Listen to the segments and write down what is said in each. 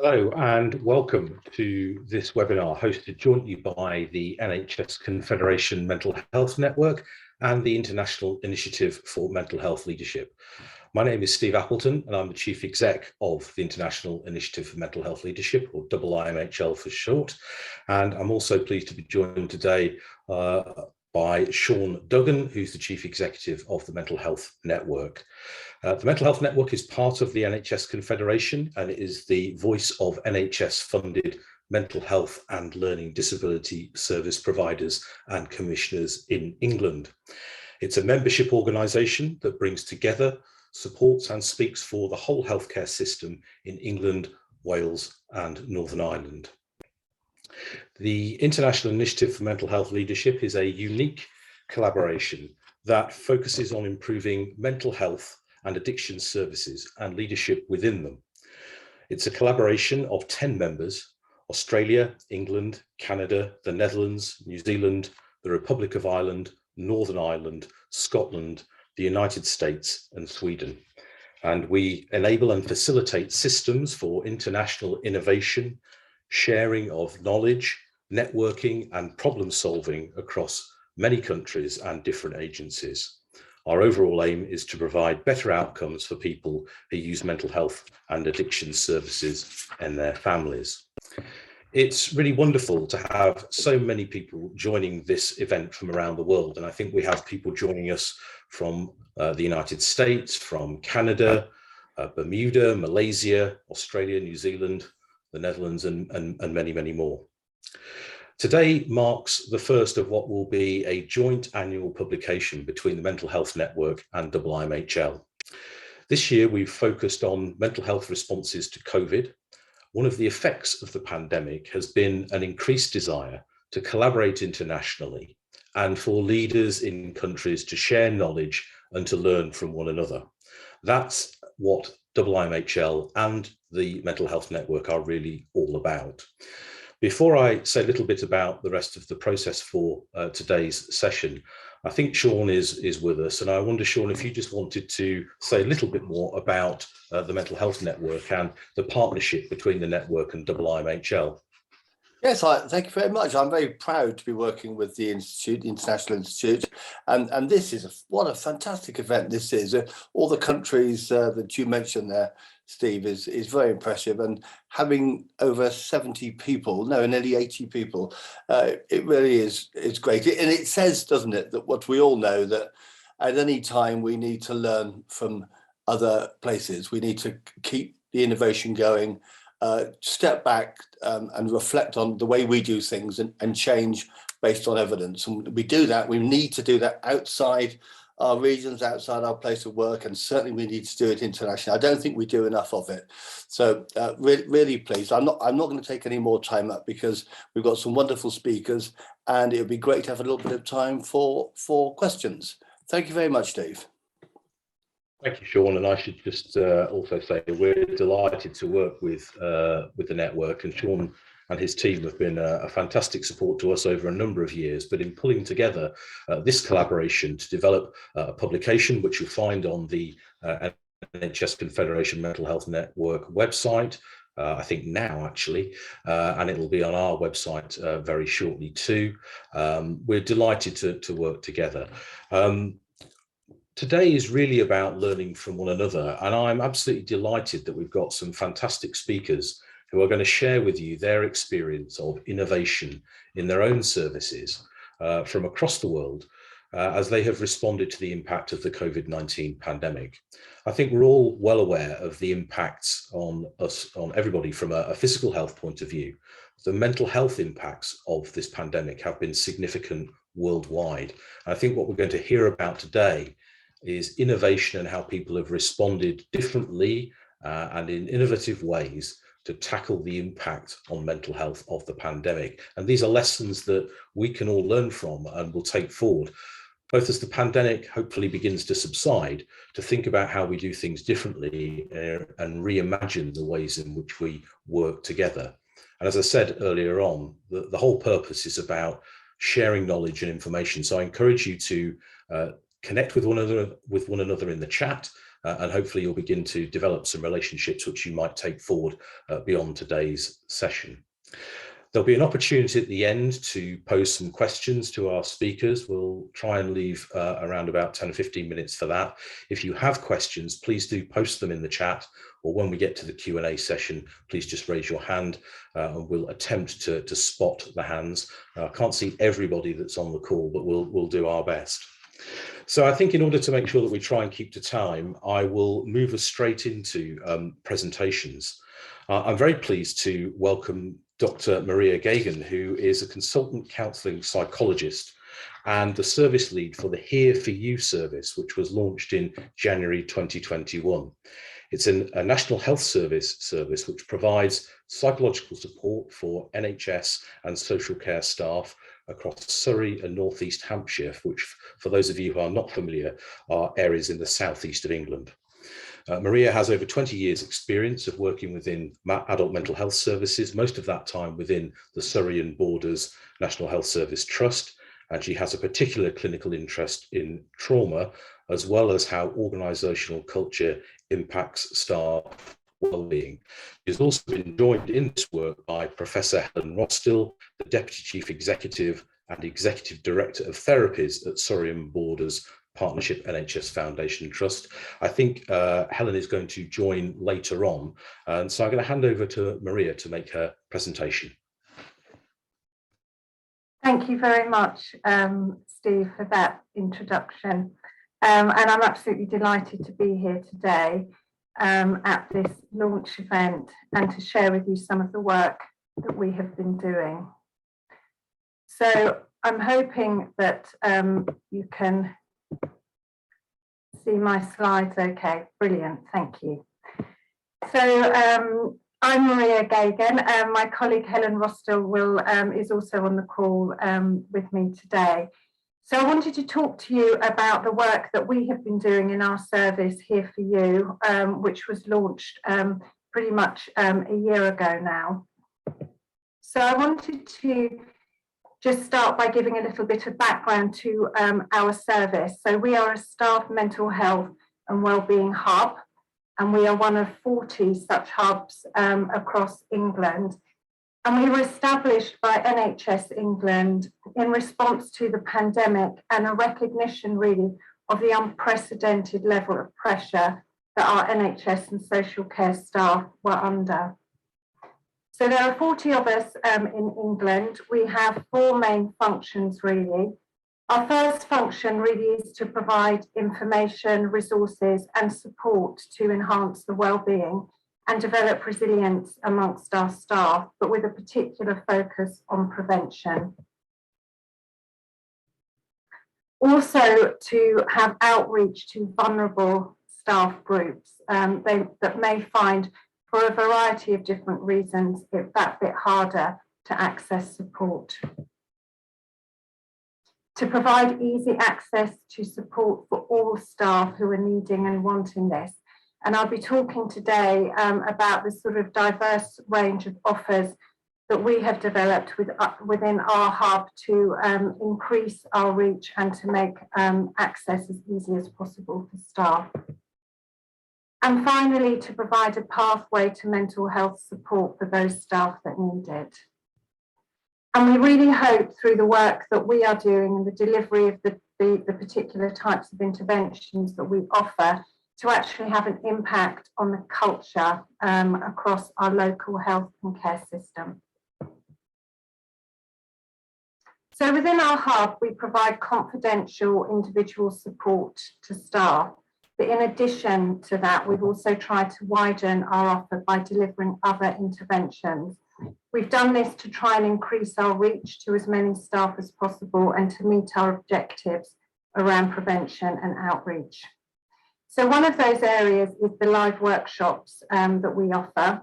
Hello and welcome to this webinar hosted jointly by the NHS Confederation Mental Health Network and the International Initiative for Mental Health Leadership. My name is Steve Appleton and I'm the Chief Exec of the International Initiative for Mental Health Leadership, or IIMHL for short. And I'm also pleased to be joined today by Sean Duggan, who's the Chief Executive of the Mental Health Network. The Mental Health Network is part of the NHS Confederation and it is the voice of NHS-funded mental health and learning disability service providers and commissioners in England. It's a membership organisation that brings together, supports and speaks for the whole healthcare system in England, Wales and Northern Ireland. The International Initiative for Mental Health Leadership is a unique collaboration that focuses on improving mental health and addiction services and leadership within them. It's a collaboration of 10 members: Australia, England, Canada, the Netherlands, New Zealand, the Republic of Ireland, Northern Ireland, Scotland, the United States and Sweden. And we enable and facilitate systems for international innovation, sharing of knowledge, networking and problem solving across many countries and different agencies. Our overall aim is to provide better outcomes for people who use mental health and addiction services and their families. It's really wonderful to have so many people joining this event from around the world. And I think we have people joining us from the United States, from Canada, Bermuda, Malaysia, Australia, New Zealand, the Netherlands, and many, many more. Today marks the first of what will be a joint annual publication between the Mental Health Network and IIMHL. This year, we've focused on mental health responses to COVID. One of the effects of the pandemic has been an increased desire to collaborate internationally and for leaders in countries to share knowledge and to learn from one another. That's what IIMHL and the Mental Health Network are really all about. Before I say a little bit about the rest of the process for today's session, I think Sean is with us, and I wonder, Sean, if you just wanted to say a little bit more about the Mental Health Network and the partnership between the network and IIMHL. Yes, thank you very much. I'm very proud to be working with the Institute, the International Institute, and this is what a fantastic event this is. All the countries that you mentioned there, Steve, is very impressive, and having over 70 people, no, nearly 80 people, it really is great. And it says, doesn't it, that what we all know, that at any time we need to learn from other places. We need to keep the innovation going, step back and reflect on the way we do things and change based on evidence. And we do that, we need to do that outside our regions, outside our place of work, and certainly we need to do it internationally. I don't think we do enough of it. So really pleased. I'm not going to take any more time up because we've got some wonderful speakers and it would be great to have a little bit of time for questions. Thank you very much, Dave. Thank you, Sean. And I should just also say we're delighted to work with the network, and Sean and his team have been a fantastic support to us over a number of years. But in pulling together this collaboration to develop a publication, which you'll find on the NHS Confederation Mental Health Network website, I think now actually, and it will be on our website very shortly too. We're delighted to work together. Today is really about learning from one another, and I'm absolutely delighted that we've got some fantastic speakers who are going to share with you their experience of innovation in their own services from across the world as they have responded to the impact of the COVID-19 pandemic. I think we're all well aware of the impacts on us, on everybody from a physical health point of view. The mental health impacts of this pandemic have been significant worldwide. And I think what we're going to hear about today is innovation and how people have responded differently and in innovative ways to tackle the impact on mental health of the pandemic. And these are lessons that we can all learn from and will take forward, both as the pandemic hopefully begins to subside, to think about how we do things differently and reimagine the ways in which we work together. And as I said earlier on, the whole purpose is about sharing knowledge and information. So I encourage you to connect with one another in the chat, and hopefully you'll begin to develop some relationships which you might take forward beyond today's session. There'll be an opportunity at the end to pose some questions to our speakers. We'll try and leave around about 10 or 15 minutes for that. If you have questions, please do post them in the chat, or when we get to the Q&A session, please just raise your hand and we'll attempt to spot the hands. I can't see everybody that's on the call, but we'll do our best. So I think in order to make sure that we try and keep to time, I will move us straight into presentations. I'm very pleased to welcome Dr. Maria Gagan, who is a consultant counselling psychologist and the service lead for the Here For You service, which was launched in January 2021. It's a national health service which provides psychological support for NHS and social care staff across Surrey and North East Hampshire, which, for those of you who are not familiar, are areas in the southeast of England. Maria has over 20 years experience of working within adult mental health services, most of that time within the Surrey and Borders National Health Service Trust, and she has a particular clinical interest in trauma, as well as how organisational culture impacts staff well-being. She's also been joined in this work by Professor Helen Rostill, the Deputy Chief Executive and Executive Director of Therapies at Surrey and Borders Partnership NHS Foundation Trust. I think Helen is going to join later on, and so I'm going to hand over to Maria to make her presentation. Thank you very much, Steve, for that introduction. And I'm absolutely delighted to be here today at this launch event and to share with you some of the work that we have been doing. So I'm hoping that you can see my slides okay. Brilliant, thank you. So I'm Maria Gagan. My colleague Helen Rostill is also on the call with me today. So I wanted to talk to you about the work that we have been doing in our service Here For You, which was launched pretty much a year ago now. So I wanted to just start by giving a little bit of background to our service. So we are a staff mental health and wellbeing hub, and we are one of 40 such hubs across England. And we were established by NHS England in response to the pandemic and a recognition really of the unprecedented level of pressure that our NHS and social care staff were under. So there are 40 of us in England. We have four main functions really. Our first function really is to provide information, resources and support to enhance the wellbeing and develop resilience amongst our staff, but with a particular focus on prevention. Also to have outreach to vulnerable staff groups that may find, for a variety of different reasons, it's that bit harder to access support. To provide easy access to support for all staff who are needing and wanting this. And I'll be talking today about the sort of diverse range of offers that we have developed within our hub to increase our reach and to make access as easy as possible for staff. And finally, to provide a pathway to mental health support for those staff that need it. And we really hope through the work that we are doing and the delivery of the particular types of interventions that we offer to actually have an impact on the culture across our local health and care system. So within our hub, we provide confidential individual support to staff. But in addition to that, we've also tried to widen our offer by delivering other interventions. We've done this to try and increase our reach to as many staff as possible and to meet our objectives around prevention and outreach. So one of those areas is the live workshops that we offer.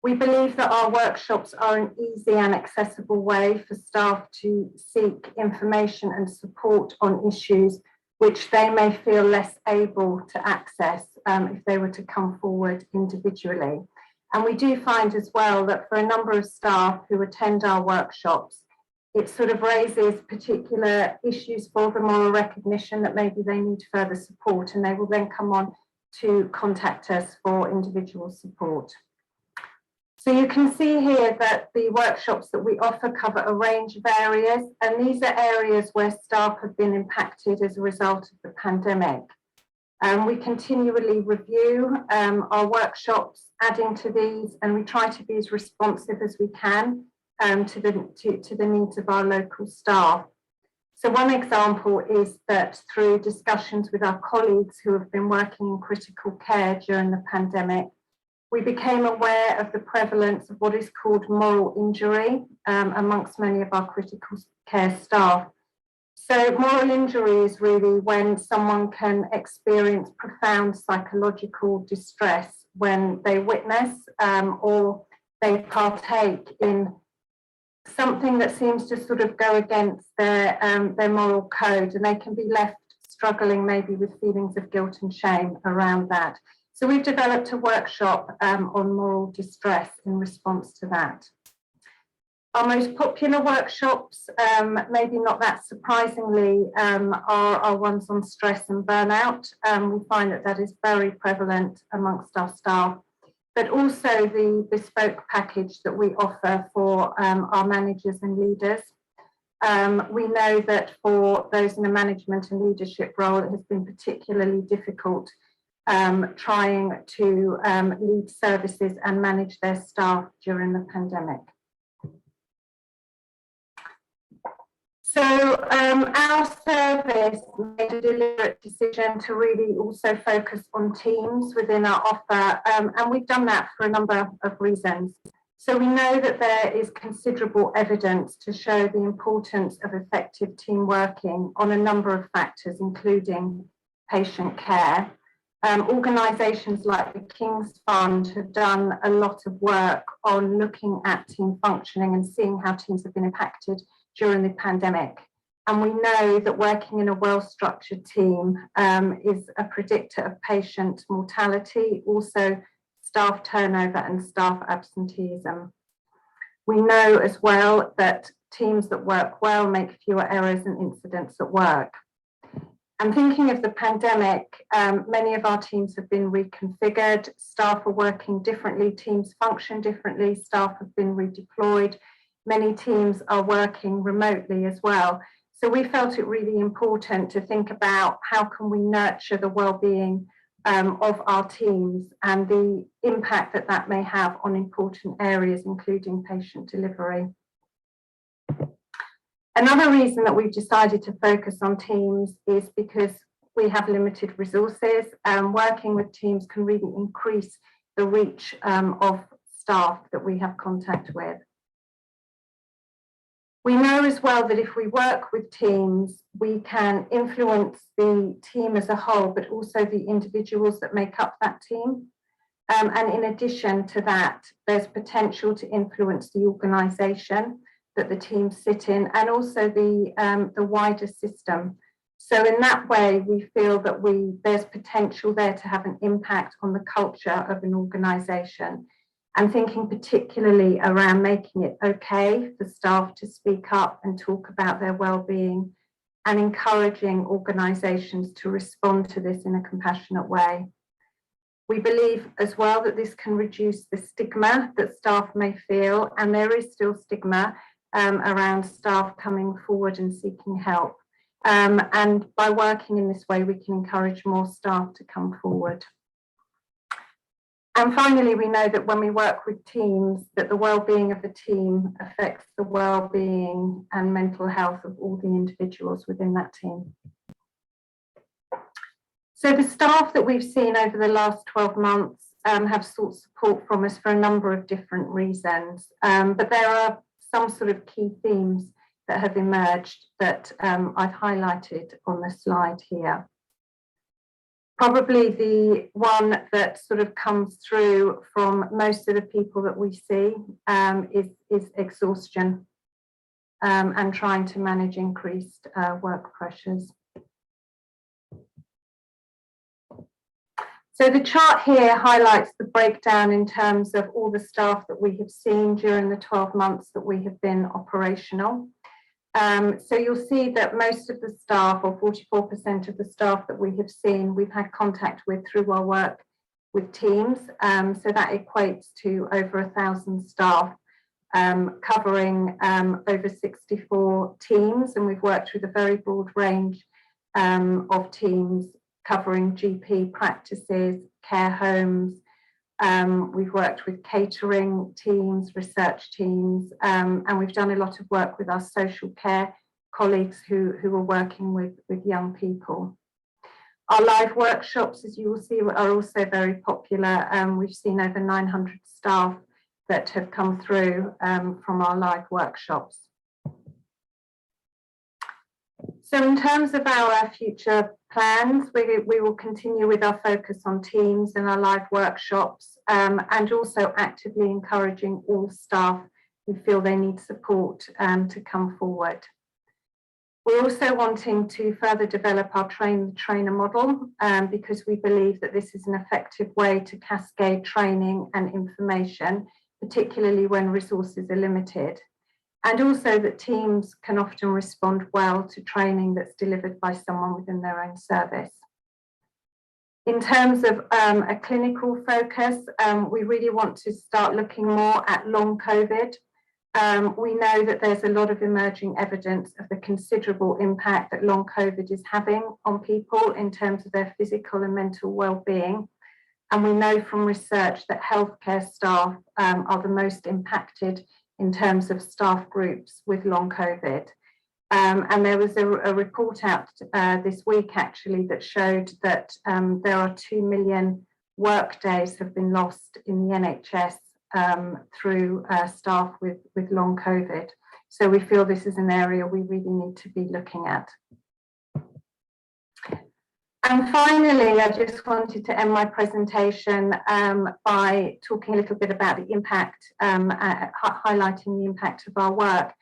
We believe that our workshops are an easy and accessible way for staff to seek information and support on issues which they may feel less able to access if they were to come forward individually. And we do find as well that for a number of staff who attend our workshops, it sort of raises particular issues for them or a recognition that maybe they need further support, and they will then come on to contact us for individual support. So you can see here that the workshops that we offer cover a range of areas, and these are areas where staff have been impacted as a result of the pandemic. We continually review our workshops, adding to these, and we try to be as responsive as we can to the needs of our local staff. So one example is that through discussions with our colleagues who have been working in critical care during the pandemic, we became aware of the prevalence of what is called moral injury amongst many of our critical care staff. So moral injury is really when someone can experience profound psychological distress when they witness or they partake in something that seems to sort of go against their moral code, and they can be left struggling maybe with feelings of guilt and shame around that. So we've developed a workshop on moral distress in response to that. Our most popular workshops, maybe not that surprisingly, are our ones on stress and burnout. We find that that is very prevalent amongst our staff, but also the bespoke package that we offer for our managers and leaders. We know that for those in a management and leadership role, it has been particularly difficult trying to lead services and manage their staff during the pandemic. So our service made a deliberate decision to really also focus on teams within our offer, and we've done that for a number of reasons. So we know that there is considerable evidence to show the importance of effective team working on a number of factors, including patient care. Organisations like the King's Fund have done a lot of work on looking at team functioning and seeing how teams have been impacted during the pandemic. And we know that working in a well-structured team is a predictor of patient mortality, also staff turnover and staff absenteeism. We know as well that teams that work well make fewer errors and incidents at work. And thinking of the pandemic, many of our teams have been reconfigured, staff are working differently, teams function differently, staff have been redeployed, many teams are working remotely as well. So we felt it really important to think about how can we nurture the well-being of our teams and the impact that that may have on important areas, including patient delivery. Another reason that we've decided to focus on teams is because we have limited resources. Working with teams can really increase the reach of staff that we have contact with. We know as well that if we work with teams, we can influence the team as a whole, but also the individuals that make up that team. And in addition to that, there's potential to influence the organisation that the teams sit in, and also the wider system. So in that way, we feel that there's potential there to have an impact on the culture of an organisation, and thinking particularly around making it okay for staff to speak up and talk about their well-being, and encouraging organisations to respond to this in a compassionate way. We believe as well that this can reduce the stigma that staff may feel, and there is still stigma around staff coming forward and seeking help. And by working in this way, we can encourage more staff to come forward. And finally, we know that when we work with teams, that the well-being of the team affects the well-being and mental health of all the individuals within that team. So the staff that we've seen over the last 12 months have sought support from us for a number of different reasons, but there are some sort of key themes that have emerged that I've highlighted on the slide here. Probably the one that sort of comes through from most of the people that we see is exhaustion and trying to manage increased work pressures. So the chart here highlights the breakdown in terms of all the staff that we have seen during the 12 months that we have been operational. So you'll see that most of the staff, or 44% of the staff that we have seen, we've had contact with through our work with teams. So that equates to over 1,000 staff, covering over 64 teams, and we've worked with a very broad range of teams covering GP practices, care homes. We've worked with catering teams, research teams, and we've done a lot of work with our social care colleagues who are working with young people. Our live workshops, as you will see, are also very popular. We've seen over 900 staff that have come through from our live workshops. So in terms of our future plans, we will continue with our focus on teams and our live workshops, and also actively encouraging all staff who feel they need support to come forward. We're also wanting to further develop our train-the-trainer model because we believe that this is an effective way to cascade training and information, particularly when resources are limited. And also that teams can often respond well to training that's delivered by someone within their own service. In terms of a clinical focus, we really want to start looking more at long COVID. We know that there's a lot of emerging evidence of the considerable impact that long COVID is having on people in terms of their physical and mental well-being. And we know from research that healthcare staff are the most impacted in terms of staff groups with long COVID. And there was a report out this week actually that showed that there are 2 million work days have been lost in the NHS through staff with long COVID. So we feel this is an area we really need to be looking at. And finally, I just wanted to end my presentation by talking a little bit about the impact, highlighting the impact of our work.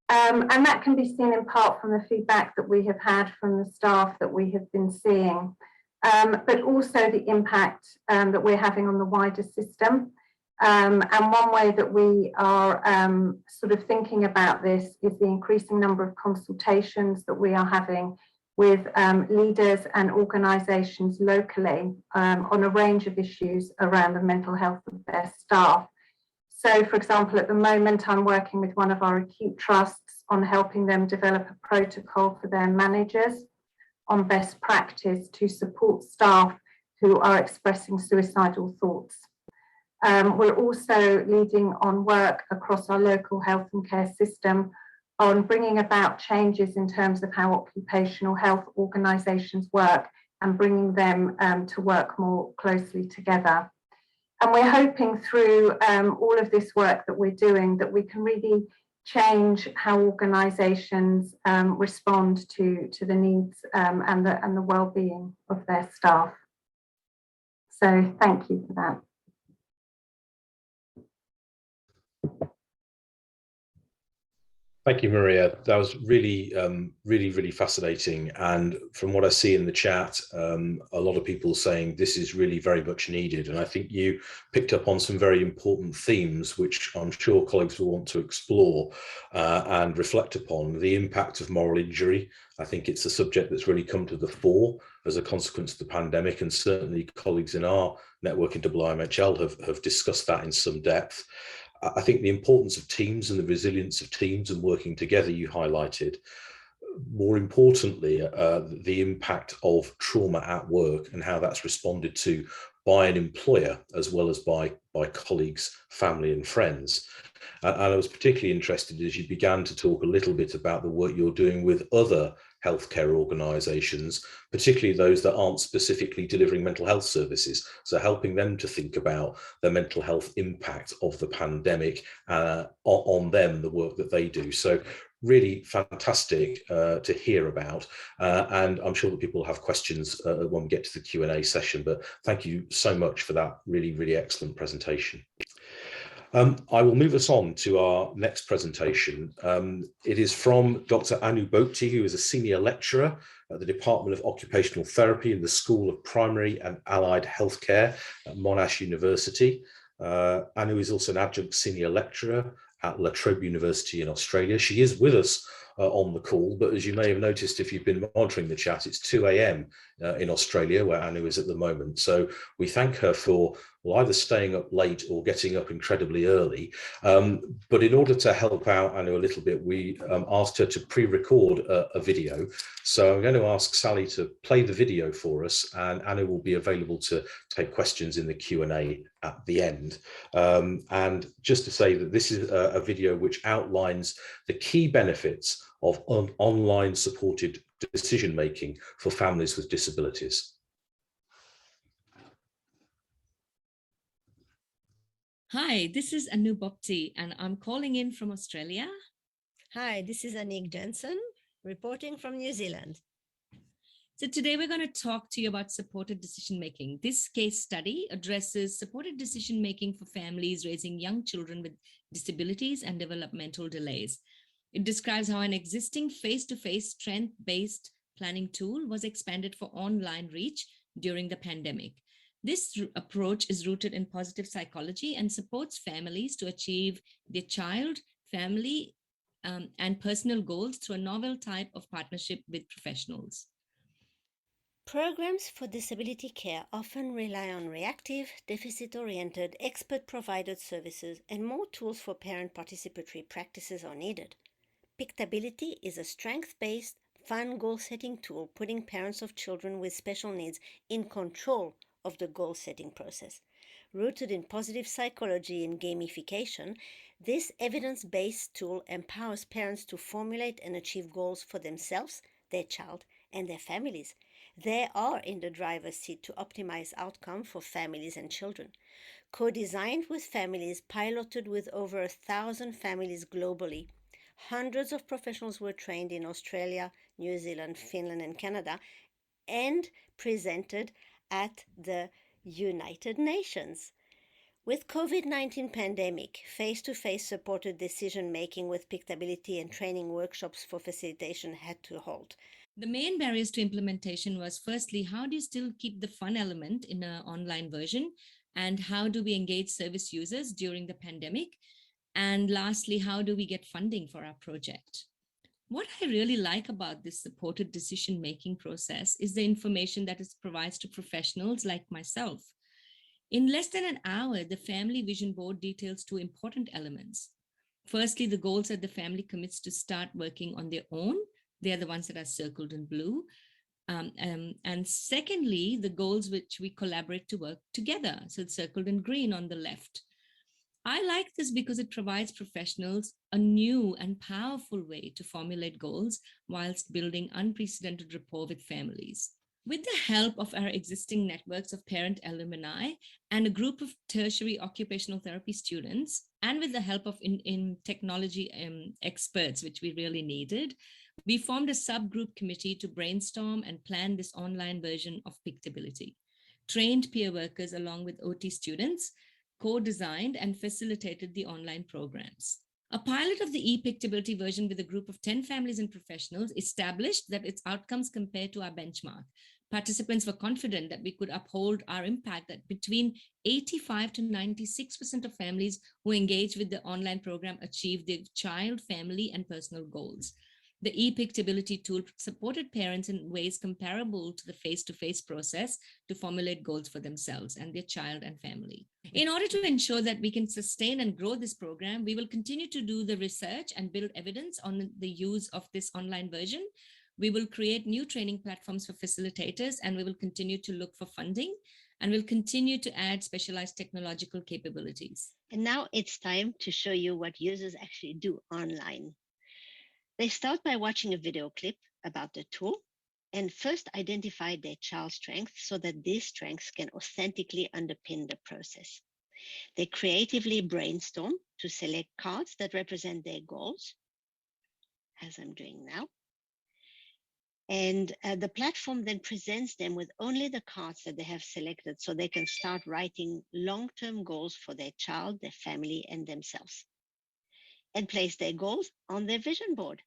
And that can be seen in part from the feedback that we have had from the staff that we have been seeing, but also the impact that we're having on the wider system. And one way that we are sort of thinking about this is the increasing number of consultations that we are having with leaders and organisations locally on a range of issues around the mental health of their staff. So, for example, at the moment, I'm working with one of our acute trusts on helping them develop a protocol for their managers on best practice to support staff who are expressing suicidal thoughts. We're also leading on work across our local health and care system on bringing about changes in terms of how occupational health organisations work and bringing them to work more closely together. And we're hoping through all of this work that we're doing that we can really change how organisations respond to the needs and the well-being of their staff. So thank you for that. Thank you, Maria. That was really, really fascinating. And from what I see in the chat, a lot of people saying this is really very much needed. And I think you picked up on some very important themes, which I'm sure colleagues will want to explore and reflect upon. The impact of moral injury. I think it's a subject that's really come to the fore as a consequence of the pandemic. And certainly colleagues in our network in IIMHL have discussed that in some depth. I think the importance of teams and the resilience of teams and working together you highlighted. More importantly, the impact of trauma at work and how that's responded to by an employer as well as by colleagues, family and friends. And I was particularly interested as you began to talk a little bit about the work you're doing with other healthcare organisations, particularly those that aren't specifically delivering mental health services. So helping them to think about the mental health impact of the pandemic on them, the work that they do. So really fantastic to hear about. And I'm sure that people will have questions when we get to the Q&A session, but thank you so much for that really excellent presentation. I will move us on to our next presentation. It is from Dr. Anu Bhokti, who is a senior lecturer at the Department of Occupational Therapy in the School of Primary and Allied Healthcare at Monash University. Anu is also an adjunct senior lecturer at La Trobe University in Australia. She is with us on the call, but as you may have noticed if you've been monitoring the chat, it's 2 a.m. In Australia, where Anu is at the moment. So we thank her for either staying up late or getting up incredibly early. But in order to help out Anu a little bit, we asked her to pre-record a video. So I'm going to ask Sally to play the video for us, and Anu will be available to take questions in the Q&A at the end. And just to say that this is a video which outlines the key benefits of online supported decision-making for families with disabilities. Hi, this is Anu Bopti, and I'm calling in from Australia. Hi, this is Anik Jensen, reporting from New Zealand. So today we're going to talk to you about supported decision-making. This case study addresses supported decision-making for families raising young children with disabilities and developmental delays. It describes how an existing face-to-face strength-based planning tool was expanded for online reach during the pandemic. This approach is rooted in positive psychology and supports families to achieve their child, family, and personal goals through a novel type of partnership with professionals. Programs for disability care often rely on reactive, deficit-oriented, expert-provided services, and more tools for parent participatory practices are needed. Adaptability is a strength-based, fun goal-setting tool putting parents of children with special needs in control of the goal-setting process. Rooted in positive psychology and gamification, this evidence-based tool empowers parents to formulate and achieve goals for themselves, their child, and their families. They are in the driver's seat to optimize outcome for families and children. Co-designed with families, piloted with over 1,000 families globally, hundreds of professionals were trained in Australia, New Zealand, Finland, and Canada, and presented at the United Nations. With COVID-19 pandemic, face-to-face supported decision-making with Adaptability and training workshops for facilitation had to halt. The main barriers to implementation was firstly, how do you still keep the fun element in an online version? And how do we engage service users during the pandemic? And lastly, how do we get funding for our project? What I really like about this supported decision-making process is the information that it provides to professionals like myself. In less than an hour, the family vision board details two important elements. Firstly, the goals that the family commits to start working on their own. They are the ones that are circled in blue. And secondly, the goals which we collaborate to work together. So it's circled in green on the left. I like this because it provides professionals a new and powerful way to formulate goals whilst building unprecedented rapport with families. With the help of our existing networks of parent alumni and a group of tertiary occupational therapy students, and with the help of technology experts, which we really needed, we formed a subgroup committee to brainstorm and plan this online version of Adaptability. Trained peer workers along with OT students co-designed and facilitated the online programs. A pilot of the Adaptability version with a group of 10 families and professionals established that its outcomes compared to our benchmark. Participants were confident that we could uphold our impact, that between 85 to 96% of families who engaged with the online program achieved their child, family, and personal goals. The Adaptability tool supported parents in ways comparable to the face-to-face process to formulate goals for themselves and their child and family. In order to ensure that we can sustain and grow this program, we will continue to do the research and build evidence on the use of this online version. We will create new training platforms for facilitators, and we will continue to look for funding, and we'll continue to add specialized technological capabilities. And now it's time to show you what users actually do online. They start by watching a video clip about the tool and first identify their child's strengths so that these strengths can authentically underpin the process. They creatively brainstorm to select cards that represent their goals, as I'm doing now. And the platform then presents them with only the cards that they have selected so they can start writing long-term goals for their child, their family, and themselves, and place their goals on their vision board.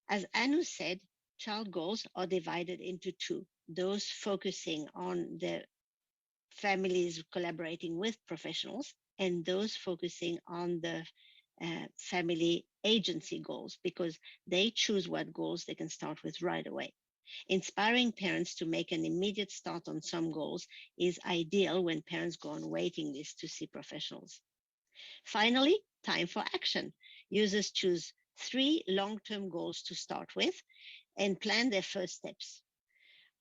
As Anu said, child goals are divided into two, those focusing on the families collaborating with professionals and those focusing on the family agency goals, because they choose what goals they can start with right away. Inspiring parents to make an immediate start on some goals is ideal when parents go on waiting lists to see professionals. Finally, time for action. Users choose 3 long-term goals to start with and plan their first steps,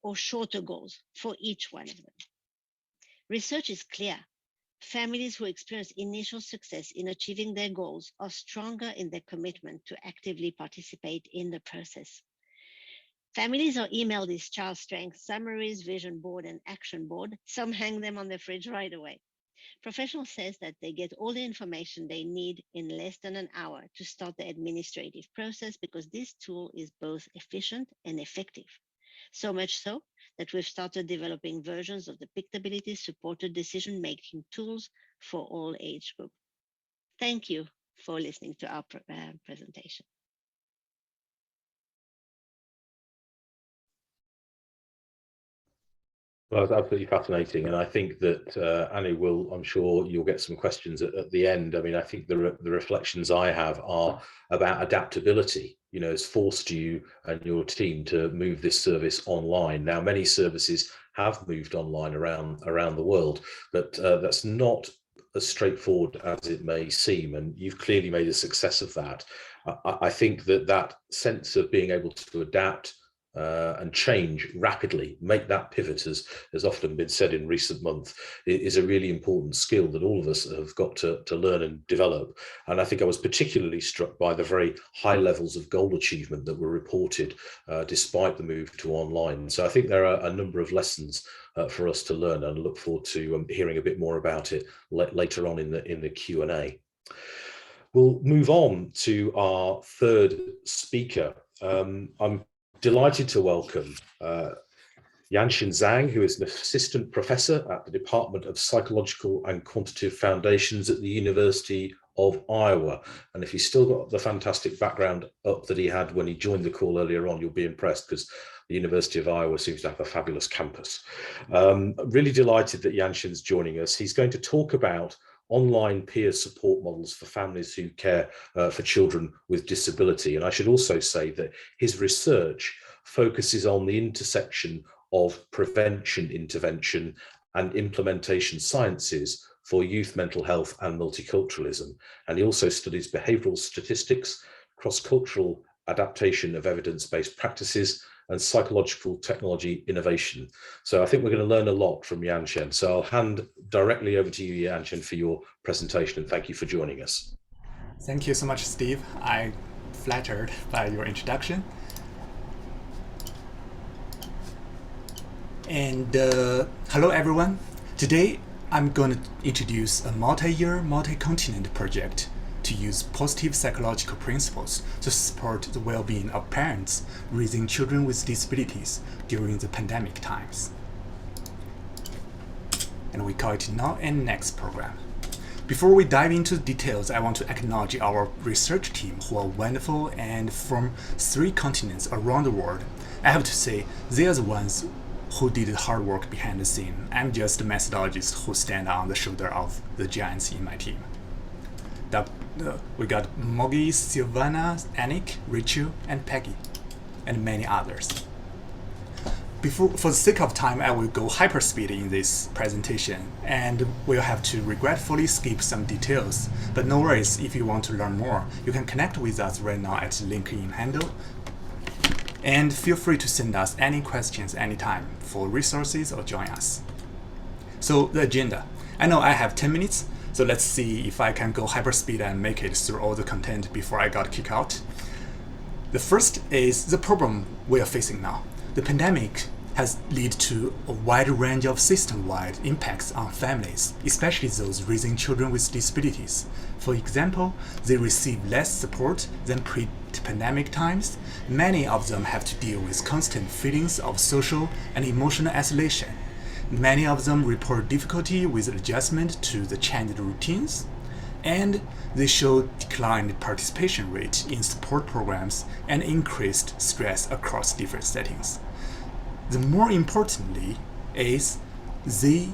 or shorter goals for each one of them. Research is clear. Families who experience initial success in achieving their goals are stronger in their commitment to actively participate in the process. Families are emailed these child strength summaries, vision board, and action board. Some hang them on their fridge right away. Professional says that they get all the information they need in less than an hour to start the administrative process, because this tool is both efficient and effective. So much so that we've started developing versions of the Adaptability supported decision-making tools for all age groups. Thank you for listening to our presentation. Well, it's absolutely fascinating, and I think that Anu will, I'm sure you'll get some questions at the end. I mean, I think the reflections I have are about adaptability. You know, it's forced you and your team to move this service online. Now, many services have moved online around the world, but that's not as straightforward as it may seem, and you've clearly made a success of that. I think that sense of being able to adapt and change rapidly, make that pivot, as has often been said in recent months, is a really important skill that all of us have got to learn and develop. And I think I was particularly struck by the very high levels of goal achievement that were reported despite the move to online. So I think there are a number of lessons for us to learn, and I look forward to hearing a bit more about it later on in the Q&A. We'll move on to our third speaker. I'm delighted to welcome Yanxin Zhang, who is an assistant professor at the Department of Psychological and Quantitative Foundations at the University of Iowa. And if he's still got the fantastic background up that he had when he joined the call earlier on, you'll be impressed, because the University of Iowa seems to have a fabulous campus. Really delighted that Yanxin's joining us. He's going to talk about online peer support models for families who care for children with disability. And I should also say that his research focuses on the intersection of prevention, intervention, and implementation sciences for youth mental health and multiculturalism. And he also studies behavioral statistics, cross-cultural adaptation of evidence-based practices, and psychological technology innovation. So I think we're going to learn a lot from Yanxin. So I'll hand directly over to you, Yanxin, for your presentation, and thank you for joining us. Thank you so much, Steve. I'm flattered by your introduction. And hello, everyone. Today, I'm going to introduce a multi-year, multi-continent project to use positive psychological principles to support the well-being of parents raising children with disabilities during the pandemic times. And we call it Now and Next program. Before we dive into the details, I want to acknowledge our research team, who are wonderful and from 3 continents around the world. I have to say, they are the ones who did the hard work behind the scene. I'm just a methodologist who stand on the shoulder of the giants in my team. We got Moggy, Silvana, Anik, Rachel, and Peggy, and many others. For the sake of time, I will go hyperspeed in this presentation, and we'll have to regretfully skip some details. But no worries, if you want to learn more, you can connect with us right now at the LinkedIn handle. And feel free to send us any questions anytime for resources or join us. So the agenda. I know I have 10 minutes. So let's see if I can go hyperspeed and make it through all the content before I got kicked out. The first is the problem we are facing now. The pandemic has led to a wide range of system-wide impacts on families, especially those raising children with disabilities. For example, they receive less support than pre-pandemic times. Many of them have to deal with constant feelings of social and emotional isolation. Many of them report difficulty with adjustment to the changed routines, and they show declined participation rate in support programs and increased stress across different settings. The more importantly is they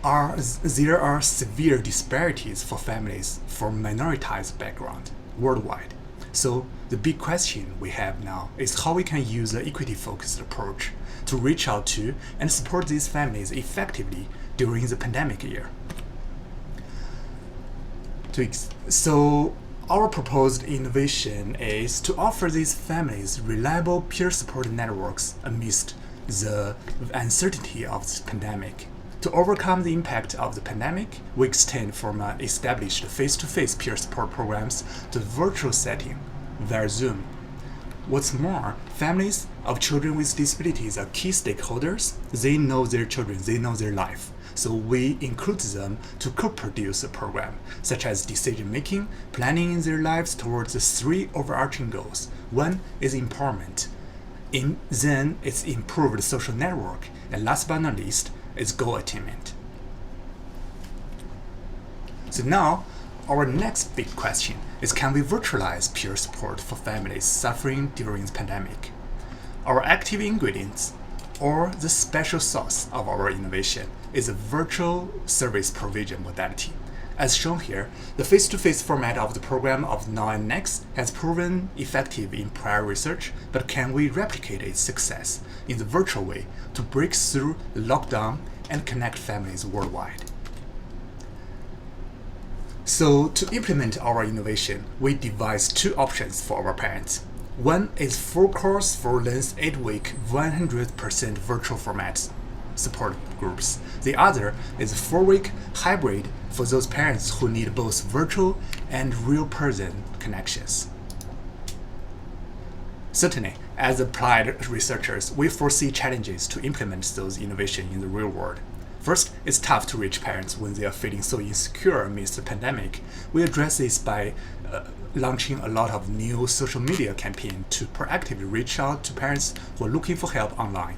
there are severe disparities for families from minoritized background worldwide. So the big question we have now is how we can use an equity-focused approach to reach out to and support these families effectively during the pandemic year. So our proposed innovation is to offer these families reliable peer support networks amidst the uncertainty of the pandemic. To overcome the impact of the pandemic, we extend from established face-to-face peer support programs to virtual setting via Zoom. What's more, families of children with disabilities are key stakeholders. They know their children, they know their life. So we include them to co-produce a program, such as decision-making, planning in their lives towards the 3 overarching goals. One is empowerment. Then it's improved social network. And last but not least, is goal attainment. So now, our next big question is, can we virtualize peer support for families suffering during the pandemic? Our active ingredients, or the special sauce of our innovation, is a virtual service provision modality. As shown here, the face-to-face format of the program of Now and Next has proven effective in prior research, but can we replicate its success in the virtual way to break through the lockdown and connect families worldwide? So to implement our innovation, we devised 2 options for our parents. One is full course for length 8-week 100% virtual format support groups. The other is 4-week hybrid for those parents who need both virtual and real person connections. Certainly, as applied researchers, we foresee challenges to implement those innovations in the real world. First, it's tough to reach parents when they are feeling so insecure amidst the pandemic. We address this by launching a lot of new social media campaigns to proactively reach out to parents who are looking for help online.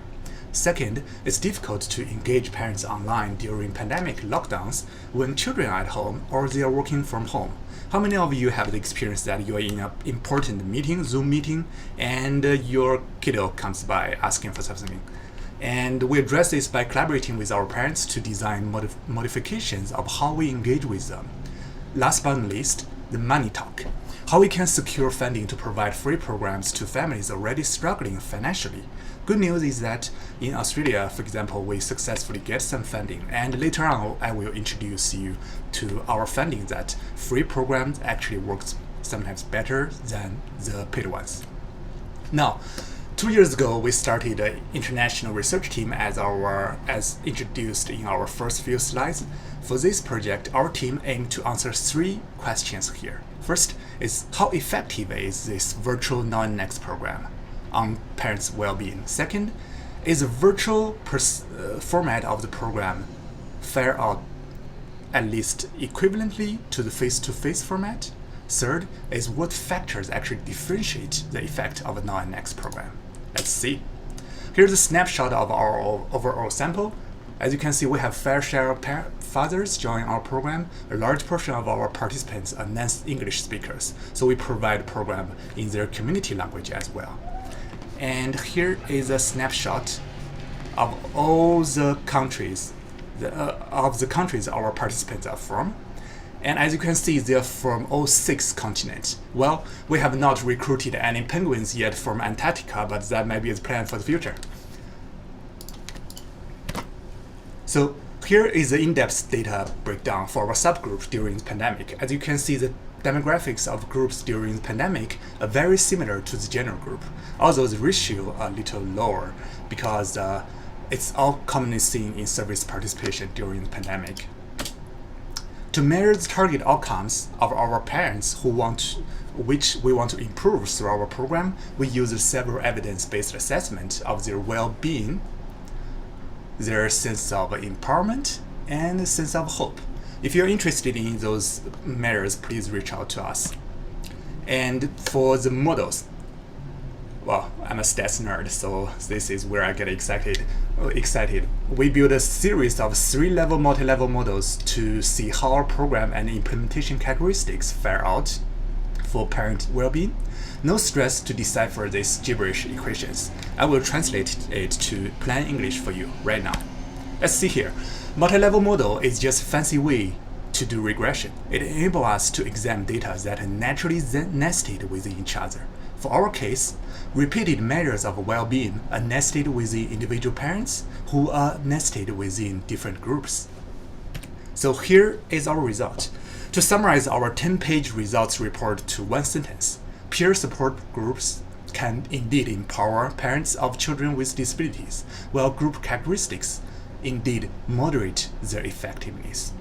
Second, it's difficult to engage parents online during pandemic lockdowns when children are at home or they are working from home. How many of you have the experience that you are in an important meeting, Zoom meeting, and your kiddo comes by asking for something? And we address this by collaborating with our parents to design modifications of how we engage with them. Last but not least, the money talk. How we can secure funding to provide free programs to families already struggling financially. Good news is that in Australia, for example, we successfully get some funding, and later on I will introduce you to our funding that free programs actually works sometimes better than the paid ones. Now, 2 years ago, we started an international research team as introduced in our first few slides. For this project, our team aimed to answer 3 questions here. First is, how effective is this virtual Now and Next program on parents' well-being? Second, is the virtual format of the program fare out at least equivalently to the face-to-face format? Third is, what factors actually differentiate the effect of a Now and Next program? Let's see. Here's a snapshot of our overall sample. As you can see, we have fair share of fathers joining our program. A large portion of our participants are non-English speakers, so we provide a program in their community language as well. And here is a snapshot of all the countries, our participants are from. And as you can see, they're from all 6 continents. Well, we have not recruited any penguins yet from Antarctica, but that might be the plan for the future. So here is the in-depth data breakdown for our subgroups during the pandemic. As you can see, the demographics of groups during the pandemic are very similar to the general group, although the ratio are a little lower because it's all commonly seen in service participation during the pandemic. To measure the target outcomes of our parents which we want to improve through our program, we use several evidence-based assessments of their well-being, their sense of empowerment, and a sense of hope. If you're interested in those measures, please reach out to us. And for the models, well, I'm a stats nerd, so this is where I get excited. We built a series of 3-level multi-level models to see how our program and implementation characteristics fare out for parent well-being. No stress to decipher these gibberish equations. I will translate it to plain English for you right now. Let's see here. Multi-level model is just a fancy way to do regression. It enables us to examine data that are naturally nested within each other. For our case, repeated measures of well-being are nested within individual parents who are nested within different groups. So here is our result. To summarize our 10-page results report to one sentence, peer support groups can indeed empower parents of children with disabilities, while group characteristics indeed moderate their effectiveness.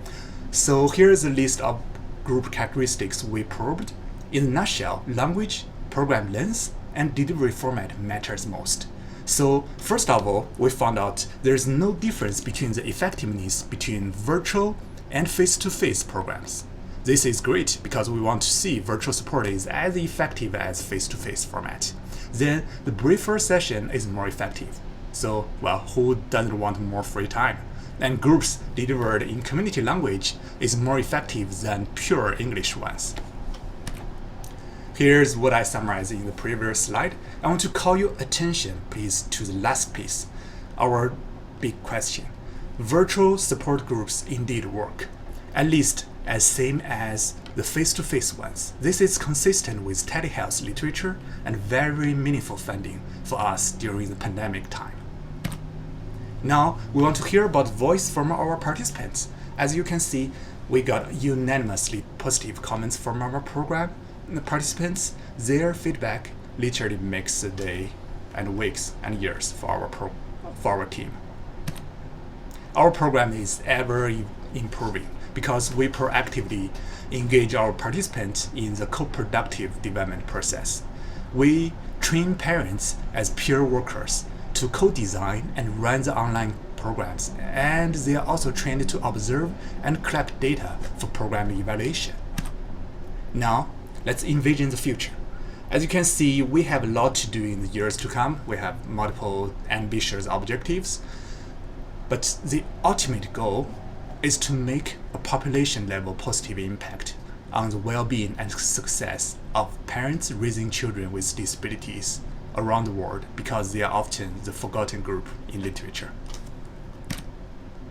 So here's a list of group characteristics we probed. In a nutshell, language, program length, and delivery format matters most. So first of all, we found out there's no difference between the effectiveness between virtual and face-to-face programs. This is great because we want to see virtual support is as effective as face-to-face format. Then the briefer session is more effective. So, well, who doesn't want more free time? And groups delivered in community language is more effective than pure English ones. Here's what I summarized in the previous slide. I want to call your attention, please, to the last piece, our big question. Virtual support groups indeed work, at least as same as the face-to-face ones. This is consistent with telehealth literature and very meaningful funding for us during the pandemic time. Now, we want to hear about voice from our participants. As you can see, we got unanimously positive comments from our program. The participants, their feedback literally makes the day and weeks and years for our team. Our program is ever improving because we proactively engage our participants in the co-productive development process. We train parents as peer workers to co-design and run the online programs, and they are also trained to observe and collect data for program evaluation. Now, let's envision the future. As you can see, we have a lot to do in the years to come. We have multiple ambitious objectives, but the ultimate goal is to make a population-level positive impact on the well-being and success of parents raising children with disabilities around the world, because they are often the forgotten group in literature.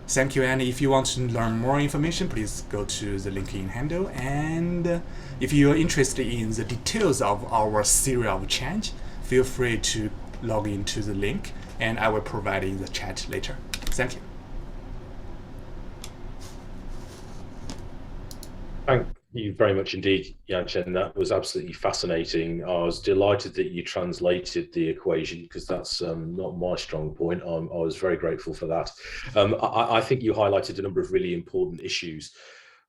Thank you, and if you want to learn more information, please go to the LinkedIn handle, and if you are interested in the details of our theory of change, feel free to log into the link, and I will provide it in the chat later. Thank you. Thank you very much indeed, Yan-Chen. That was absolutely fascinating. I was delighted that you translated the equation, because that's not my strong point. I was very grateful for that. I think you highlighted a number of really important issues.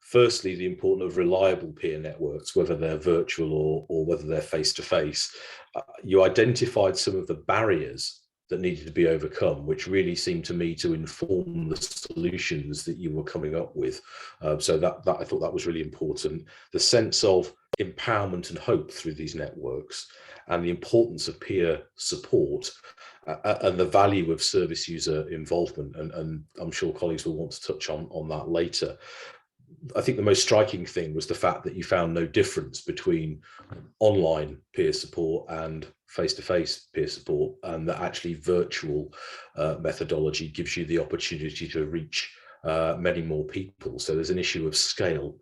Firstly, the importance of reliable peer networks, whether they're virtual or whether they're face-to-face. You identified some of the barriers that needed to be overcome, which really seemed to me to inform the solutions that you were coming up with. So that I thought that was really important. The sense of empowerment and hope through these networks, and the importance of peer support, and the value of service user involvement. And I'm sure colleagues will want to touch on that later. I think the most striking thing was the fact that you found no difference between online peer support and face-to-face peer support, and that actually virtual methodology gives you the opportunity to reach many more people. So there's an issue of scale,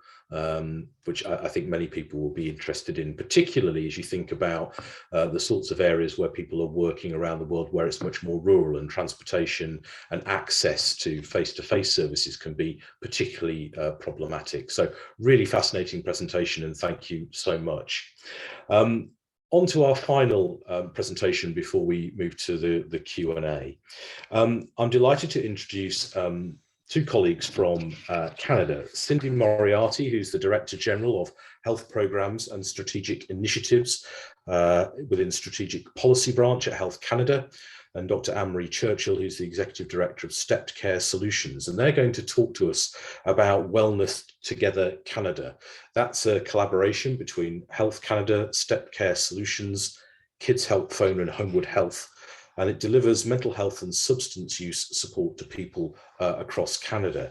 which I think many people will be interested in, particularly as you think about the sorts of areas where people are working around the world, where it's much more rural, and transportation and access to face-to-face services can be particularly problematic. So really fascinating presentation, and thank you so much. On to our final presentation before we move to the Q&A. I'm delighted to introduce two colleagues from Canada, Cindy Moriarty, who's the Director General of Health Programs and Strategic Initiatives within Strategic Policy Branch at Health Canada, and Dr. Anne-Marie Churchill, who's the Executive Director of Stepped Care Solutions. And they're going to talk to us about Wellness Together Canada. That's a collaboration between Health Canada, Stepped Care Solutions, Kids Help Phone and Homewood Health, and it delivers mental health and substance use support to people across Canada.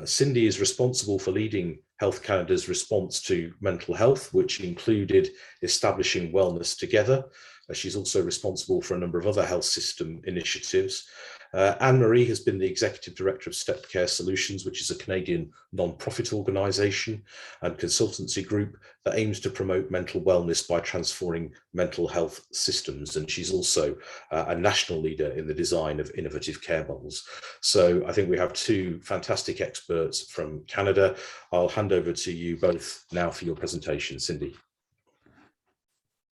Cindy is responsible for leading Health Canada's response to mental health, which included establishing Wellness Together. She's also responsible for a number of other health system initiatives. Anne-Marie has been the Executive Director of Step Care Solutions, which is a Canadian non-profit organisation and consultancy group that aims to promote mental wellness by transforming mental health systems. And she's also a national leader in the design of innovative care models. So I think we have two fantastic experts from Canada. I'll hand over to you both now for your presentation. Cindy.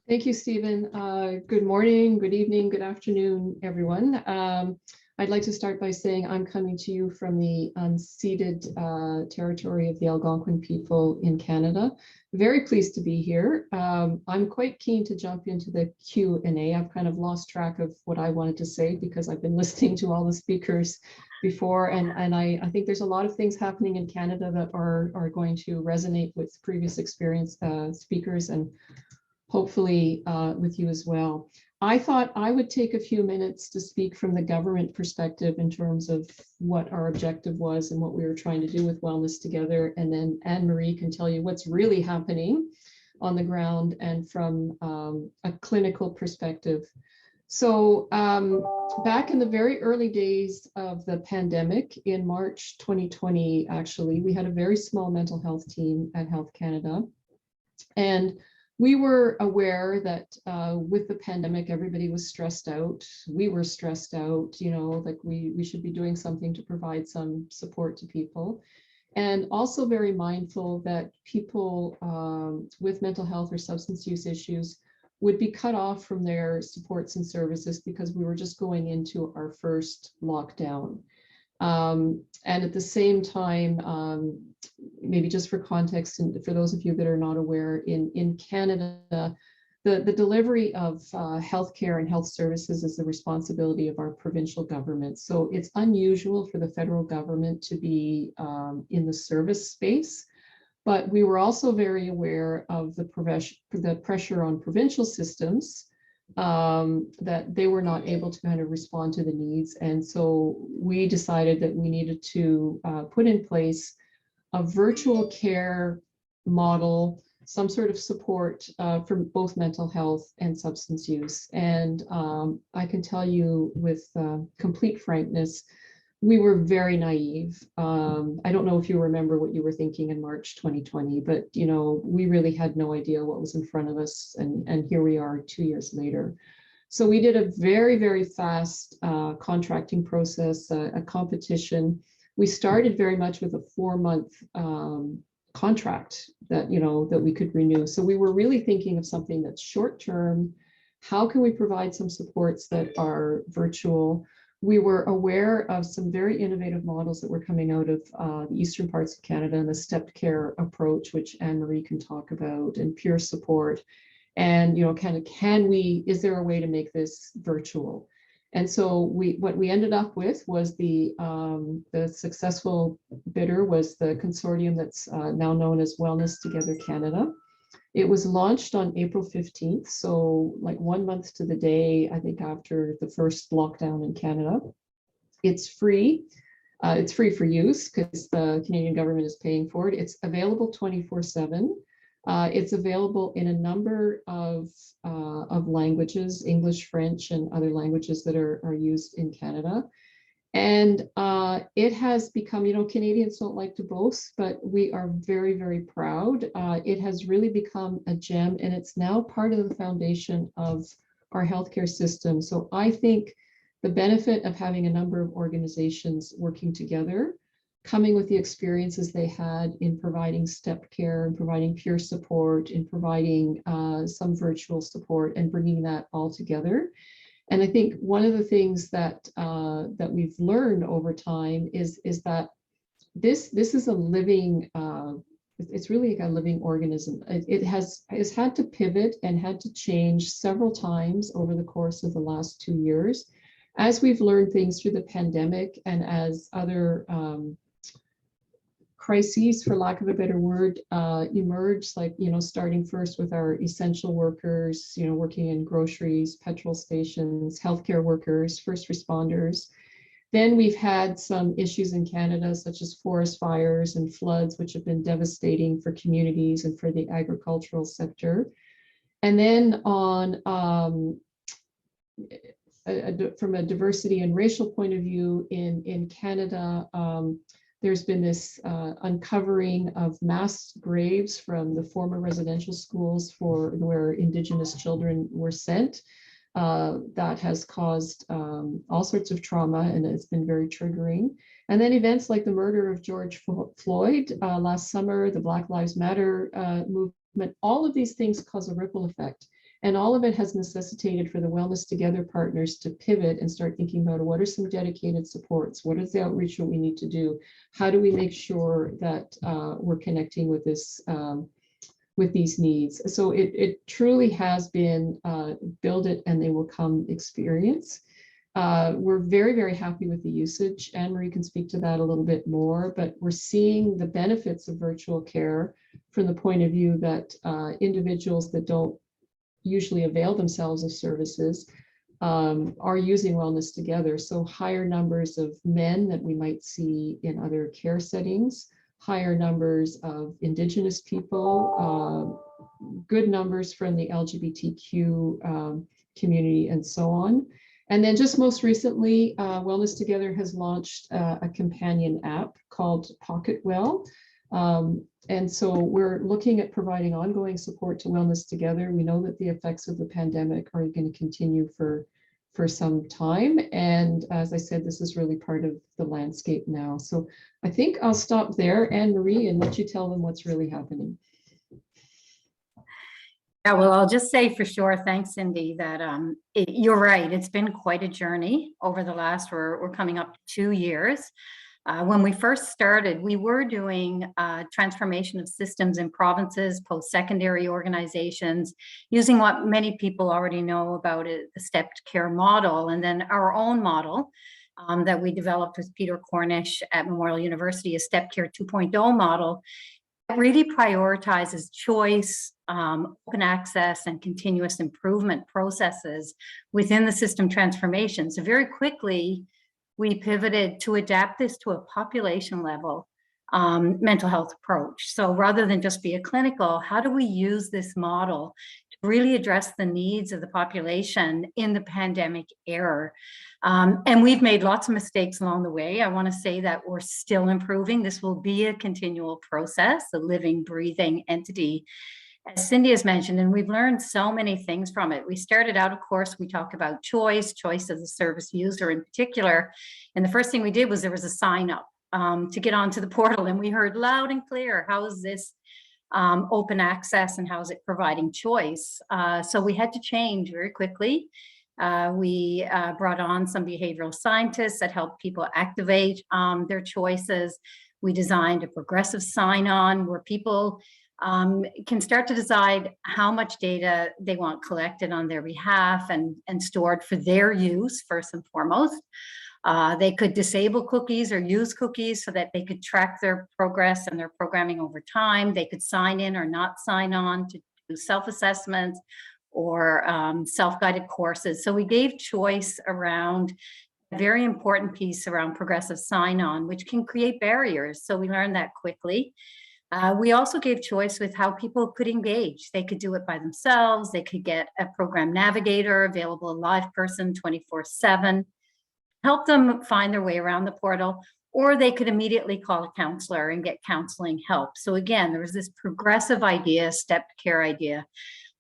Thank you, Stephen. Good morning, good evening, good afternoon, everyone. I'd like to start by saying I'm coming to you from the unceded territory of the Algonquin people in Canada. Very pleased to be here. I'm quite keen to jump into the Q&A. I've kind of lost track of what I wanted to say because I've been listening to all the speakers before, and I think there's a lot of things happening in Canada that are going to resonate with previous experienced speakers, and hopefully with you as well. I thought I would take a few minutes to speak from the government perspective in terms of what our objective was and what we were trying to do with Wellness Together. And then Anne-Marie can tell you what's really happening on the ground and from a clinical perspective. So back in the very early days of the pandemic in March 2020, actually, we had a very small mental health team at Health Canada. And we were aware that with the pandemic, everybody was stressed out. We were stressed out, you know, like we should be doing something to provide some support to people. And also very mindful that people with mental health or substance use issues would be cut off from their supports and services because we were just going into our first lockdown. And at the same time, maybe just for context, and for those of you that are not aware, in Canada, the delivery of healthcare and health services is the responsibility of our provincial government. So it's unusual for the federal government to be in the service space, but we were also very aware of the pressure on provincial systems that they were not able to kind of respond to the needs. And so we decided that we needed to put in place a virtual care model, some sort of support for both mental health and substance use. And I can tell you with complete frankness, we were very naive. I don't know if you remember what you were thinking in March 2020, but you know, we really had no idea what was in front of us, and here we are 2 years later. So we did a very, very fast contracting process, a competition. We started very much with a 4-month contract that, you know, that we could renew. So we were really thinking of something that's short term. How can we provide some supports that are virtual? We were aware of some very innovative models that were coming out of the eastern parts of Canada, and the stepped care approach, which Anne-Marie can talk about, and peer support. And, you know, is there a way to make this virtual? And so what we ended up with was the successful bidder was the consortium that's now known as Wellness Together Canada. It was launched on April 15th, so like 1 month to the day, I think, after the first lockdown in Canada. It's free. It's free for use because the Canadian government is paying for it. It's available 24/7. It's available in a number of languages, English, French, and other languages that are used in Canada. And it has become, you know, Canadians don't like to boast, but we are very, very proud. It has really become a gem, and it's now part of the foundation of our healthcare system. So I think the benefit of having a number of organizations working together, coming with the experiences they had in providing step care and providing peer support and providing some virtual support and bringing that all together. And I think one of the things that we've learned over time is that this is a living, it's really like a living organism. It has had to pivot and had to change several times over the course of the last 2 years, as we've learned things through the pandemic and as other crises, for lack of a better word, emerged, like, you know, starting first with our essential workers, you know, working in groceries, petrol stations, healthcare workers, first responders. Then we've had some issues in Canada, such as forest fires and floods, which have been devastating for communities and for the agricultural sector. And then on from a diversity and racial point of view in Canada, there's been this uncovering of mass graves from the former residential schools where Indigenous children were sent. That has caused all sorts of trauma, and it's been very triggering. And then events like the murder of George Floyd last summer, the Black Lives Matter movement, all of these things cause a ripple effect. And all of it has necessitated for the Wellness Together partners to pivot and start thinking about what are some dedicated supports? What is the outreach that we need to do? How do we make sure that we're connecting with this, with these needs? So it truly has been build it and they will come experience. We're very, very happy with the usage. Anne-Marie can speak to that a little bit more, but we're seeing the benefits of virtual care from the point of view that individuals that don't usually avail themselves of services are using Wellness Together. So higher numbers of men that we might see in other care settings, higher numbers of Indigenous people, good numbers from the LGBTQ community, and so on. And then just most recently, Wellness Together has launched a companion app called Pocket Well. And so we're looking at providing ongoing support to Wellness Together. We know that the effects of the pandemic are going to continue for some time. And as I said, this is really part of the landscape now. So I think I'll stop there, Anne-Marie, and let you tell them what's really happening. Yeah, well, I'll just say for sure, thanks, Cindy, that you're right. It's been quite a journey over the last, we're coming up to 2 years. When we first started, we were doing transformation of systems in provinces, post-secondary organizations, using what many people already know about it, the stepped care model, and then our own model that we developed with Peter Cornish at Memorial University, a stepped care 2.0 model. It really prioritizes choice, open access, and continuous improvement processes within the system transformation. So very quickly, we pivoted to adapt this to a population level mental health approach. So rather than just be a clinical, how do we use this model to really address the needs of the population in the pandemic era? And we've made lots of mistakes along the way. I want to say that we're still improving. This will be a continual process, a living, breathing entity, as Cindy has mentioned, and we've learned so many things from it. We started out, of course, we talk about choice as a service user in particular. And the first thing we did was there was a sign up to get onto the portal, and we heard loud and clear, how is this open access and how is it providing choice? So we had to change very quickly. We brought on some behavioral scientists that helped people activate their choices. We designed a progressive sign-on where people can start to decide how much data they want collected on their behalf and stored for their use, first and foremost. They could disable cookies or use cookies so that they could track their progress and their programming over time. They could sign in or not sign on to do self-assessments or self-guided courses. So we gave choice around a very important piece around progressive sign-on, which can create barriers. So we learned that quickly. We also gave choice with how people could engage. They could do it by themselves. They could get a program navigator available, a live person 24/7, help them find their way around the portal, or they could immediately call a counselor and get counseling help. So again, there was this progressive idea, stepped care idea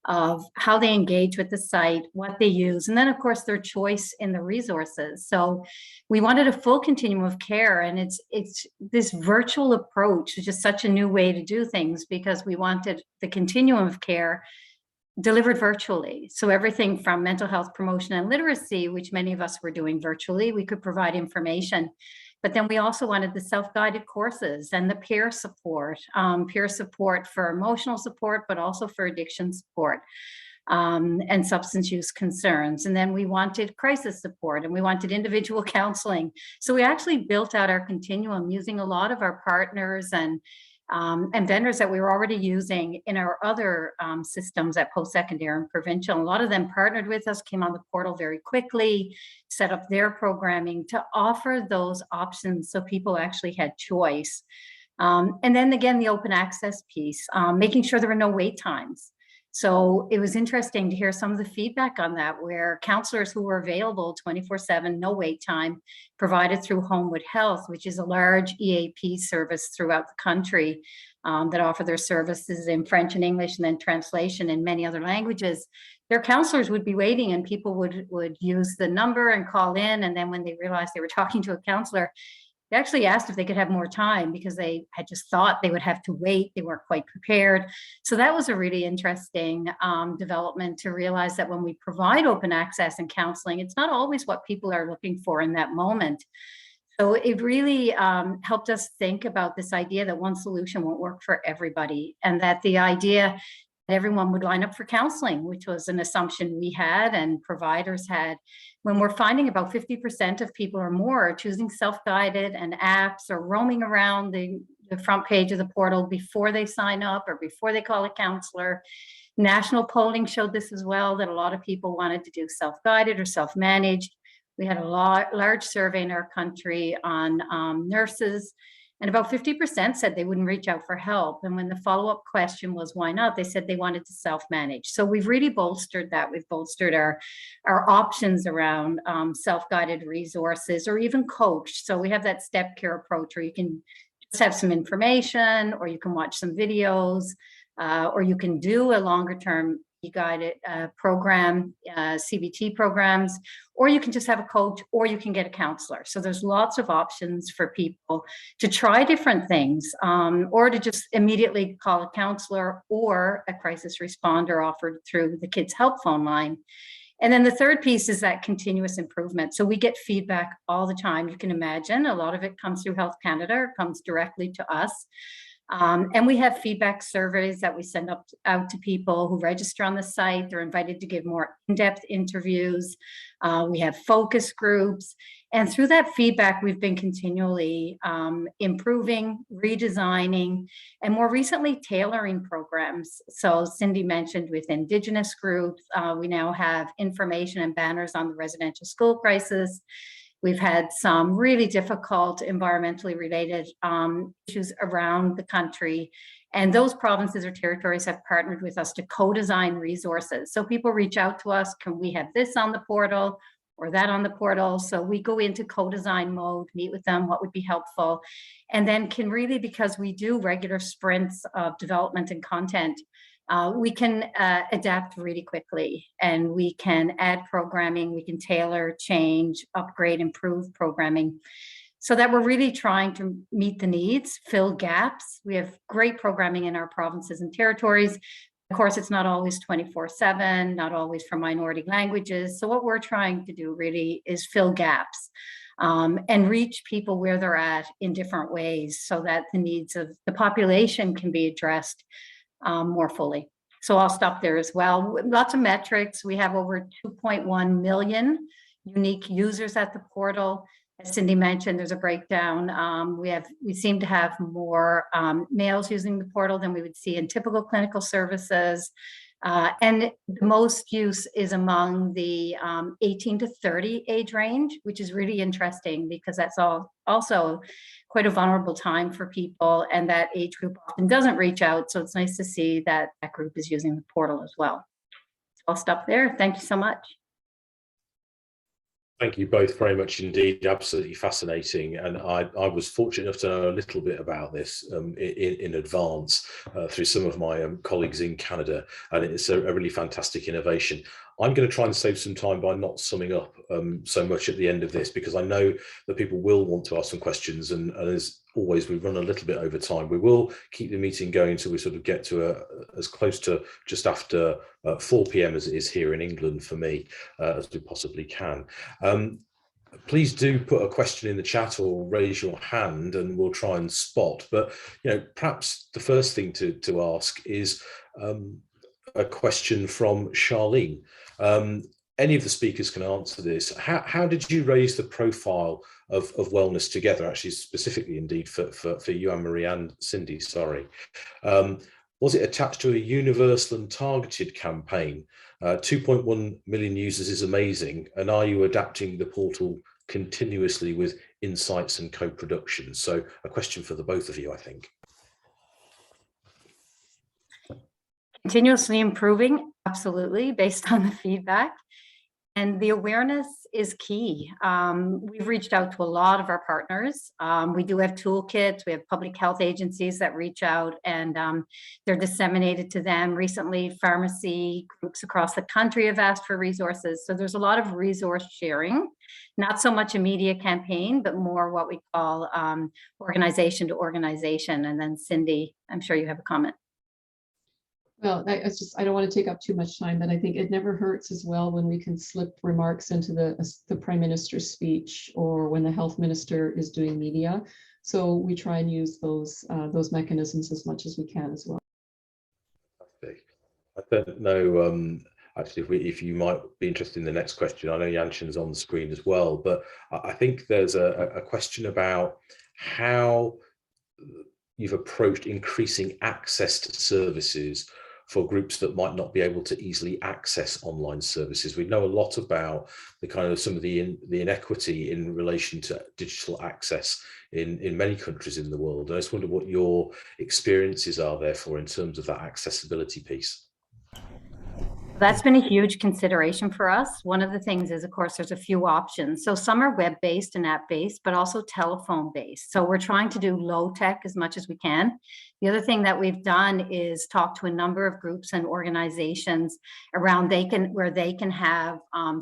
of how they engage with the site, what they use, and then of course their choice in the resources. So we wanted a full continuum of care, and it's this virtual approach is just such a new way to do things because we wanted the continuum of care delivered virtually. So everything from mental health promotion and literacy, which many of us were doing virtually, we could provide information. But then we also wanted the self-guided courses and the peer support for emotional support, but also for addiction support and substance use concerns. And then we wanted crisis support and we wanted individual counseling. So we actually built out our continuum using a lot of our partners and vendors that we were already using in our other systems at post-secondary and provincial. A lot of them partnered with us, came on the portal very quickly, set up their programming to offer those options so people actually had choice. And then again, the open access piece, making sure there were no wait times. So it was interesting to hear some of the feedback on that, where counselors who were available 24/7, no wait time, provided through Homewood Health, which is a large EAP service throughout the country that offer their services in French and English and then translation in many other languages. Their counselors would be waiting and people would use the number and call in. And then when they realized they were talking to a counselor, they actually asked if they could have more time because they had just thought they would have to wait. They weren't quite prepared. So that was a really interesting development to realize that when we provide open access and counseling, it's not always what people are looking for in that moment. So it really helped us think about this idea that one solution won't work for everybody, and that the idea that everyone would line up for counseling, which was an assumption we had and providers had, when we're finding about 50% of people or more are choosing self-guided and apps or roaming around the front page of the portal before they sign up or before they call a counselor. National polling showed this as well, that a lot of people wanted to do self-guided or self-managed. We had a large survey in our country on nurses, and about 50% said they wouldn't reach out for help. And when the follow-up question was, why not? They said they wanted to self-manage. So we've really bolstered that. We've bolstered our options around self-guided resources or even coached. So we have that step care approach where you can just have some information, or you can watch some videos, or you can do a longer-term guided program, CBT programs, or you can just have a coach, or you can get a counselor. So there's lots of options for people to try different things, or to just immediately call a counselor or a crisis responder offered through the Kids Help phone line. And then the third piece is that continuous improvement. So we get feedback all the time. You can imagine a lot of it comes through Health Canada, or comes directly to us. And we have feedback surveys that we send out to people who register on the site. They're invited to give more in-depth interviews. We have focus groups. And through that feedback, we've been continually improving, redesigning, and more recently tailoring programs. So Cindy mentioned with Indigenous groups, we now have information and banners on the residential school crisis. We've had some really difficult environmentally related issues around the country. And those provinces or territories have partnered with us to co-design resources. So people reach out to us, can we have this on the portal or that on the portal? So we go into co-design mode, meet with them, what would be helpful. And then can really, because we do regular sprints of development and content, we can adapt really quickly, and we can add programming, we can tailor, change, upgrade, improve programming, so that we're really trying to meet the needs, fill gaps. We have great programming in our provinces and territories. Of course, it's not always 24/7, not always for minority languages. So what we're trying to do really is fill gaps and reach people where they're at in different ways, so that the needs of the population can be addressed more fully. So I'll stop there as well. Lots of metrics. We have over 2.1 million unique users at the portal. As Cindy mentioned, there's a breakdown. We seem to have more males using the portal than we would see in typical clinical services. And the most use is among the 18 to 30 age range, which is really interesting because that's also quite a vulnerable time for people, and that age group often doesn't reach out. So it's nice to see that that group is using the portal as well. So I'll stop there. Thank you so much. Thank you both very much indeed. Absolutely fascinating. And I was fortunate enough to know a little bit about this in advance through some of my colleagues in Canada. And it's a really fantastic innovation. I'm going to try and save some time by not summing up so much at the end of this, because I know that people will want to ask some questions. And as always, we run a little bit over time. We will keep the meeting going until we sort of get to as close to just after 4 p.m. as it is here in England for me, as we possibly can. Please do put a question in the chat or raise your hand and we'll try and spot. But perhaps the first thing to ask is a question from Charlene. Any of the speakers can answer this. How did you raise the profile of wellness together, actually specifically indeed for you, Anne-Marie and Cindy, sorry. Was it attached to a universal and targeted campaign? 2.1 million users is amazing. And are you adapting the portal continuously with insights and co-production? So a question for the both of you, I think. Continuously improving, absolutely, based on the feedback. And the awareness is key. We've reached out to a lot of our partners. We do have toolkits. We have public health agencies that reach out, and they're disseminated to them. Recently, pharmacy groups across the country have asked for resources. So there's a lot of resource sharing, not so much a media campaign, but more what we call organization to organization. And then Cindy, I'm sure you have a comment. Well, I don't want to take up too much time, but I think it never hurts as well when we can slip remarks into the Prime Minister's speech or when the Health Minister is doing media. So we try and use those mechanisms as much as we can as well. I don't know, actually, if you might be interested in the next question. I know Yanshin's on the screen as well, but I think there's a question about how you've approached increasing access to services for groups that might not be able to easily access online services. We know a lot about the kind of some of the inequity in relation to digital access in many countries in the world. I just wonder what your experiences are therefore in terms of that accessibility piece. That's been a huge consideration for us. One of the things is, of course, there's a few options. So some are web-based and app-based, but also telephone-based. So we're trying to do low tech as much as we can. The other thing that we've done is talk to a number of groups and organizations around where they can have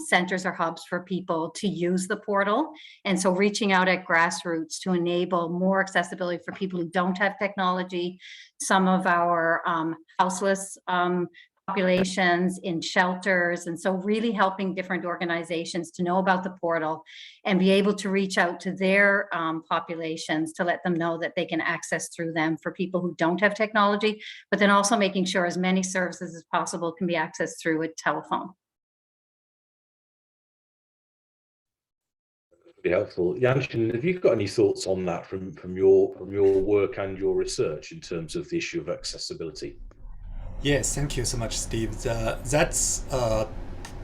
centers or hubs for people to use the portal. And so reaching out at grassroots to enable more accessibility for people who don't have technology. Some of our houseless populations in shelters. And so really helping different organizations to know about the portal and be able to reach out to their populations to let them know that they can access through them for people who don't have technology, but then also making sure as many services as possible can be accessed through a telephone. Be helpful. Yanshin, have you got any thoughts on that from your work and your research in terms of the issue of accessibility? Yes, thank you so much, Steve. That's a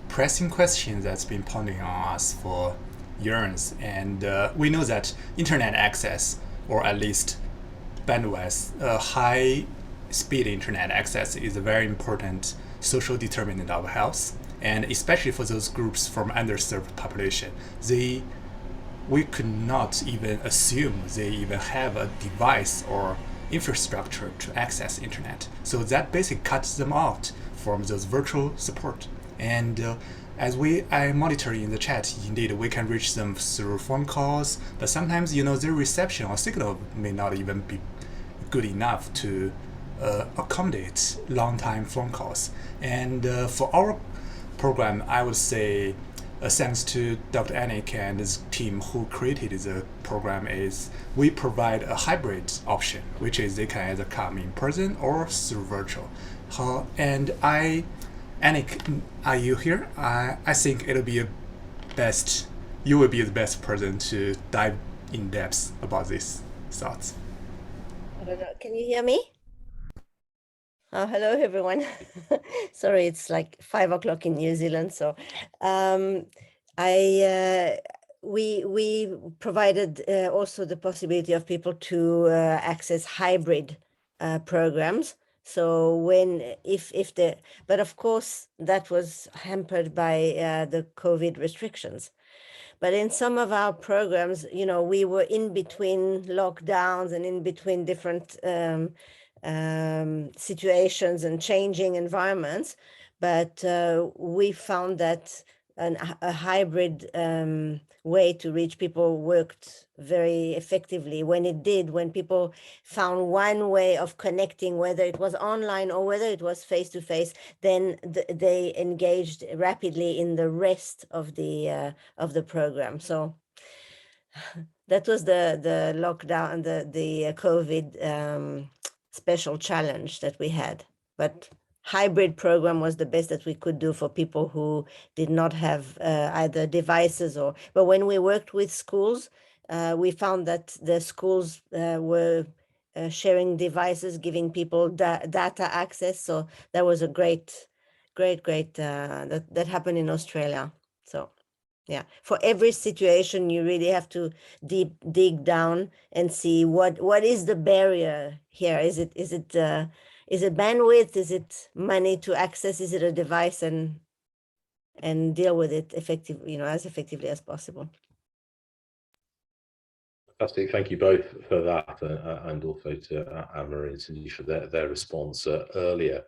pressing question that's been pondering on us for years. And we know that internet access, or at least bandwidth, high-speed internet access is a very important social determinant of health. And especially for those groups from underserved population, we could not even assume they even have a device or infrastructure to access internet. So that basically cuts them out from those virtual support. And as I monitor in the chat, indeed, we can reach them through phone calls, but sometimes, their reception or signal may not even be good enough to accommodate long-time phone calls. And for our program, I would say, thanks to Dr. Anik and his team who created the program, is we provide a hybrid option, which is they can either come in person or through virtual. And Anik, are you here? I think you will be the best person to dive in depth about these thoughts. I don't know. Can you hear me? Oh, hello, everyone. Sorry, it's like 5 o'clock in New Zealand. So we provided also the possibility of people to access hybrid programs. So but of course, that was hampered by the COVID restrictions. But in some of our programs, we were in between lockdowns and in between different situations and changing environments, but we found that a hybrid way to reach people worked very effectively. When people found one way of connecting, whether it was online or whether it was face-to-face, then they engaged rapidly in the rest of the program. So that was the lockdown, the COVID special challenge that we had. But hybrid program was the best that we could do for people who did not have either devices but when we worked with schools, we found that the schools were sharing devices, giving people data access. So that was a great that happened in Australia. So yeah, for every situation, you really have to dig down and see what is the barrier here. Is Is it bandwidth? Is it money to access? Is it a device and deal with it as effectively as possible? Fantastic. Thank you both for that, and also to Anne-Marie and Cindy for their response earlier.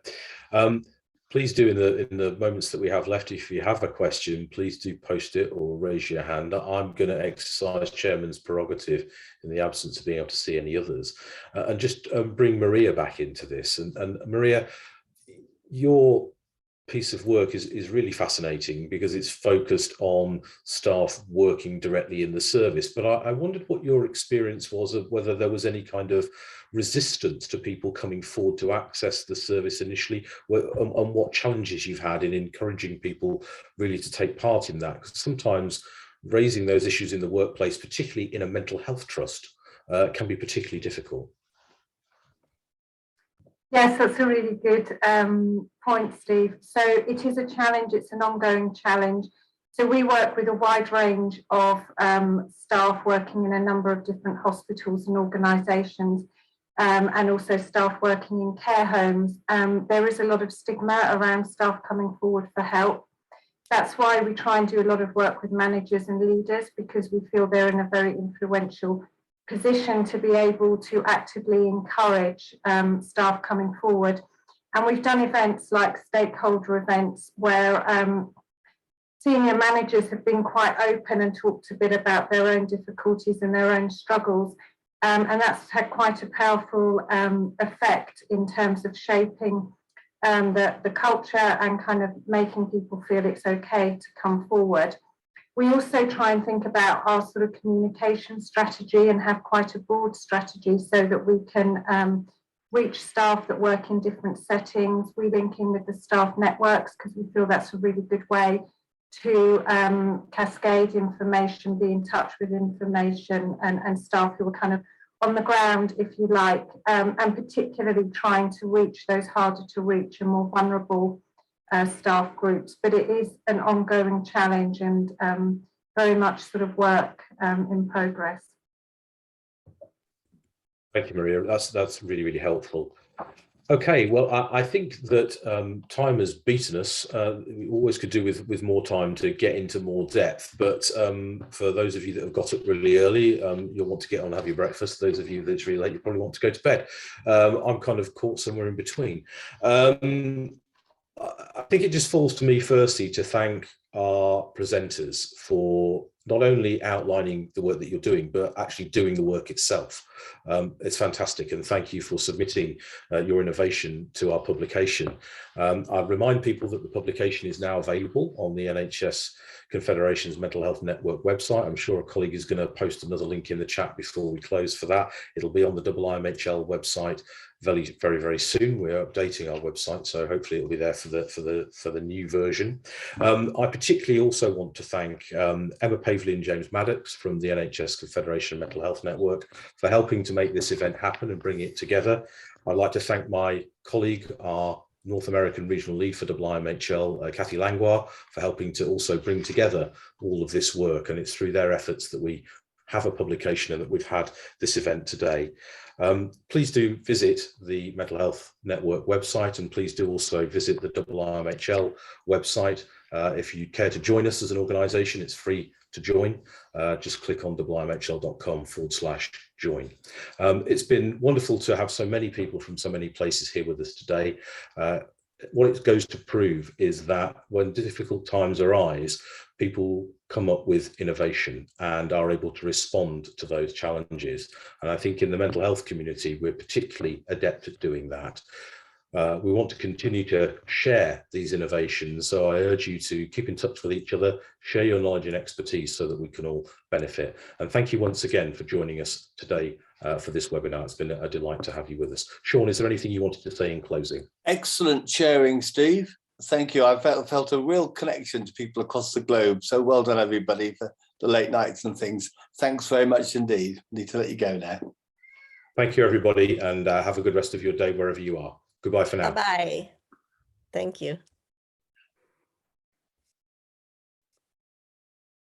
Please do, in the moments that we have left, if you have a question, please do post it or raise your hand. I'm going to exercise chairman's prerogative in the absence of being able to see any others, and just bring Maria back into this. And Maria, your piece of work is really fascinating because it's focused on staff working directly in the service. But I wondered what your experience was of whether there was any kind of resistance to people coming forward to access the service initially, and what challenges you've had in encouraging people really to take part in that. Because sometimes raising those issues in the workplace, particularly in a mental health trust, can be particularly difficult. Yes, that's a really good point, Steve. So it is a challenge, it's an ongoing challenge. So we work with a wide range of staff working in a number of different hospitals and organisations, and also staff working in care homes. There is a lot of stigma around staff coming forward for help. That's why we try and do a lot of work with managers and leaders, because we feel they're in a very influential position to be able to actively encourage staff coming forward. And we've done events like stakeholder events where senior managers have been quite open and talked a bit about their own difficulties and their own struggles. And that's had quite a powerful effect in terms of shaping the culture and kind of making people feel it's okay to come forward. We also try and think about our sort of communication strategy and have quite a broad strategy so that we can reach staff that work in different settings. We link in with the staff networks because we feel that's a really good way to cascade information, be in touch with information, and staff who are kind of on the ground, if you like, and particularly trying to reach those harder to reach and more vulnerable staff groups. But it is an ongoing challenge and very much sort of work in progress. Thank you, Maria. That's really, really helpful. Okay, well, I think that time has beaten us. We always could do with more time to get into more depth, but for those of you that have got up really early, you'll want to get on and have your breakfast. Those of you that's really late, you probably want to go to bed. I'm kind of caught somewhere in between. I think it just falls to me firstly to thank our presenters for not only outlining the work that you're doing, but actually doing the work itself. It's fantastic, and thank you for submitting your innovation to our publication. I remind people that the publication is now available on the NHS Confederation's Mental Health Network website. I'm sure a colleague is going to post another link in the chat before we close for that. It'll be on the IIMHL website very, very soon. We're updating our website, so hopefully it'll be there for the new version. I particularly also want to thank Emma Pavley and James Maddox from the NHS Confederation Mental Health Network for helping to make this event happen and bring it together. I'd like to thank my colleague, our North American Regional Lead for IIMHL, Cathy Langlois, for helping to also bring together all of this work. And it's through their efforts that we have a publication and that we've had this event today. Please do visit the Mental Health Network website, and please do also visit the IIMHL website. If you care to join us as an organisation, it's free to join. Just click on IIMHL.com/join. It's been wonderful to have so many people from so many places here with us today. What it goes to prove is that when difficult times arise, people come up with innovation and are able to respond to those challenges. And I think in the mental health community, we're particularly adept at doing that. We want to continue to share these innovations. So I urge you to keep in touch with each other, share your knowledge and expertise so that we can all benefit. And thank you once again for joining us today for this webinar. It's been a delight to have you with us. Sean, is there anything you wanted to say in closing? Excellent sharing, Steve. Thank you. I felt a real connection to people across the globe. So well done, everybody, for the late nights and things. Thanks very much indeed. Need to let you go now. Thank you, everybody, and have a good rest of your day wherever you are. Goodbye for now. Bye-bye. Thank you.